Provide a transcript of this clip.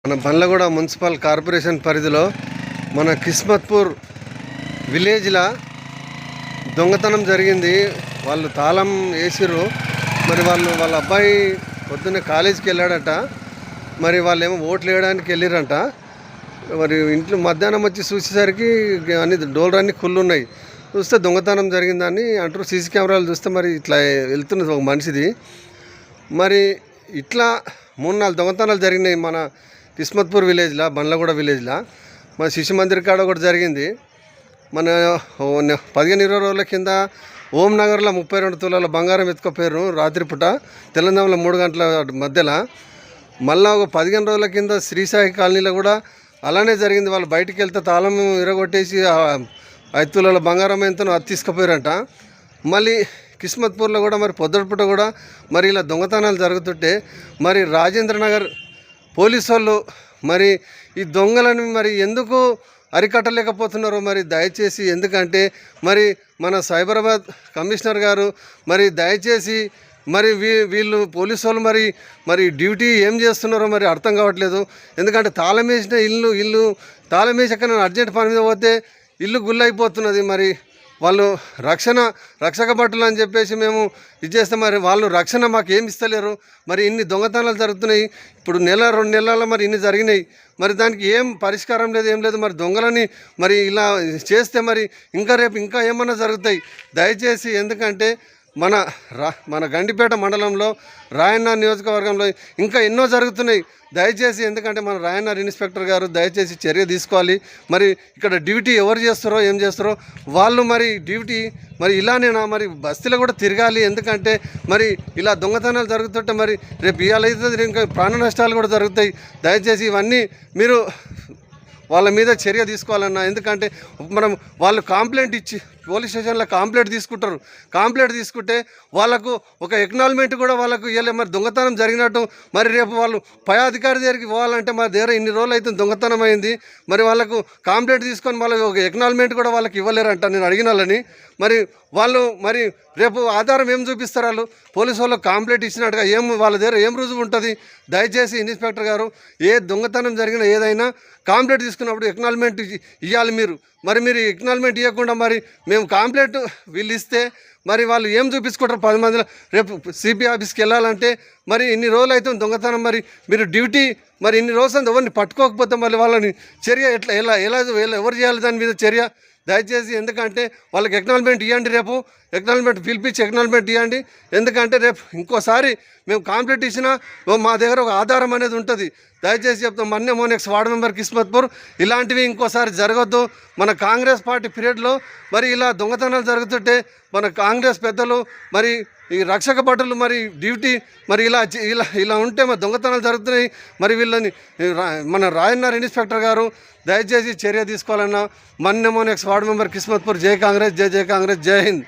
మన Bandlaguda municipal corporation పరిధిలో మన కిస్మత్పూర్ విలేజ్లో దొంగతనం జరిగింది. వాళ్ళు తాళం వేసిర్రు. మరి వాళ్ళ అబ్బాయి పొద్దున్నే కాలేజీకి వెళ్ళాడట. మరి వాళ్ళేమో ఓట్లు వేయడానికి వెళ్ళిరంట. మరి ఇంట్లో మధ్యాహ్నం వచ్చి చూసేసరికి అన్ని డోర్లన్నీ కుళ్ళు ఉన్నాయి. చూస్తే దొంగతనం జరిగిందని అంటారు. సీసీ కెమెరాలు చూస్తే మరి ఇట్లా వెళ్తున్నది ఒక మనిషిది. మరి ఇట్లా 3-4 దొంగతనాలు జరిగినాయి మన కిస్మత్పూర్ విలేజ్లో, బండ్లగూడ విలేజ్లో. మన శిశు మందిర్ కాడ ఒకటి జరిగింది. మన 15-20 రోజుల కింద ఓం నగర్లో 32 తులాల బంగారం ఎత్తుకుపోయారు రాత్రిపూట, తెలంగాణలో 3 గంటల మధ్యలో. మళ్ళీ ఒక 15 రోజుల కింద శ్రీసాయి కాలనీలో కూడా అలానే జరిగింది. వాళ్ళు బయటికి వెళ్తే తాళం ఇరగొట్టేసి 5 తులాల బంగారం ఎంతనో అది తీసుకుపోయారంట. మళ్ళీ కిస్మత్పూర్లో కూడా మరి పొద్దుటిపూట కూడా మరి ఇలా దొంగతనాలు జరుగుతుంటే మరి రాజేంద్రనగర్ పోలీసు వాళ్ళు మరి ఈ దొంగలను మరి ఎందుకు అరికట్టలేకపోతున్నారో మరి దయచేసి, ఎందుకంటే మరి మన సైబరాబాద్ కమిషనర్ గారు మరి దయచేసి మరి వీళ్ళు పోలీసు వాళ్ళు మరి డ్యూటీ ఏం చేస్తున్నారో మరి అర్థం కావట్లేదు. ఎందుకంటే తాళం వేసిన ఇల్లు తాళం వేసాక నేను అర్జెంట్ పని మీద పోతే ఇల్లు గుల్లైపోతున్నది. మరి వాళ్ళు రక్షక భటులు అని చెప్పేసి మేము ఇచ్చేస్తే మరి వాళ్ళు రక్షణ మాకు ఏమి ఇస్తలేరు. మరి ఇన్ని దొంగతనాలు జరుగుతున్నాయి. ఇప్పుడు 1-2 నెలల మరి ఇన్ని జరిగినాయి. మరి దానికి ఏం పరిష్కారం లేదు, ఏం లేదు. మరి దొంగలని మరి ఇలా చేస్తే మరి రేపు ఇంకా ఏమన్నా జరుగుతాయి. దయచేసి, ఎందుకంటే మన గండిపేట మండలంలో రాయన్నార్ నియోజకవర్గంలో ఇంకా ఎన్నో జరుగుతున్నాయి. దయచేసి, ఎందుకంటే మన రాయన్నార్ ఇన్స్పెక్టర్ గారు దయచేసి చర్య తీసుకోవాలి. మరి ఇక్కడ డ్యూటీ ఎవరు చేస్తారో ఏం చేస్తారో వాళ్ళు మరి డ్యూటీ మరి ఇలానేనా మరి బస్తీలో కూడా తిరగాలి. ఎందుకంటే మరి ఇలా దొంగతనాలు జరుగుతుంటే మరి రేపు ఇవాళైతే ఇంకా ప్రాణ నష్టాలు కూడా జరుగుతాయి. దయచేసి ఇవన్నీ మీరు వాళ్ళ మీద చర్య తీసుకోవాలన్నా. ఎందుకంటే వాళ్ళు కంప్లైంట్ ఇచ్చి పోలీస్ స్టేషన్లో కంప్లైంట్ తీసుకుంటారు. కంప్లైంట్ తీసుకుంటే వాళ్ళకు ఒక ఎక్నాలజ్మెంట్ కూడా వాళ్ళకు ఇవ్వలే. మరి దొంగతనం జరిగినట్టు మరి రేపు వాళ్ళు పై అధికారి దగ్గరికి పోవాలంటే మా దగ్గర ఇన్ని రోజులు అయితే దొంగతనం అయింది. మరి వాళ్ళకు కంప్లైంట్ తీసుకొని వాళ్ళకి ఒక ఎక్నాలజ్మెంట్ కూడా వాళ్ళకి ఇవ్వలేరంట నేను అడిగిన వాళ్ళని. మరి వాళ్ళు మరి రేపు ఆధారం ఏం చూపిస్తారు? వాళ్ళు పోలీసు వాళ్ళకి కంప్లైంట్ ఇచ్చినట్టుగా వాళ్ళ దగ్గర ఏం రుజువు ఉంటుంది? దయచేసి ఇన్స్పెక్టర్ గారు ఏ దొంగతనం జరిగినా ఏదైనా కంప్లైంట్ తీసుకున్నప్పుడు ఎక్నాలజ్మెంట్ ఇవ్వాలి మీరు. మరి మీరు ఎక్నాలజ్మెంట్ ఇవ్వకుండా మరి మేము కంప్లైంట్ వీళ్ళు ఇస్తే మరి వాళ్ళు ఏం చూపించుకుంటారు 10 మందిలో? రేపు సిపి ఆఫీస్కి వెళ్ళాలంటే మరి ఇన్ని రోజులు అయితే దొంగతనం, మరి మీరు డ్యూటీ మరి ఇన్ని రోజులు ఎవరిని పట్టుకోకపోతే మళ్ళీ వాళ్ళని చర్య ఎలా ఎవరు చేయాలి దాని మీద చర్య? దయచేసి, ఎందుకంటే వాళ్ళకి ఎక్నాలజ్మెంట్ ఇవ్వండి. రేపు ఎక్నాలజ్మెంట్ పిలిపించి ఎక్నాలజ్మెంట్ ఇవ్వండి. ఎందుకంటే రేపు ఇంకోసారి మేము కంప్లైంట్ ఇచ్చినా మా దగ్గర ఒక ఆధారం అనేది ఉంటుంది. దయచేసి చెప్తాం, మోనెక్స్ వార్డు మెంబర్ కిస్మత్పూర్ ఇలాంటివి ఇంకోసారి జరగద్దు. మన కాంగ్రెస్ పార్టీ పీరియడ్లో మరి ఇలా దొంగతనాలు జరుగుతుంటే మన కాంగ్రెస్ పెద్దలు మరి ఈ రక్షక భటులు మరి డ్యూటీ మరి ఇలా ఉంటే మరి దొంగతనాలు జరుగుతున్నాయి. మరి వీళ్ళని మన రాయన్నార్ ఇన్స్పెక్టర్ గారు దయచేసి చర్య తీసుకోవాలన్నా. Monex ward member Kismatpur. జై కాంగ్రెస్, జై కాంగ్రెస్, జై హింద్.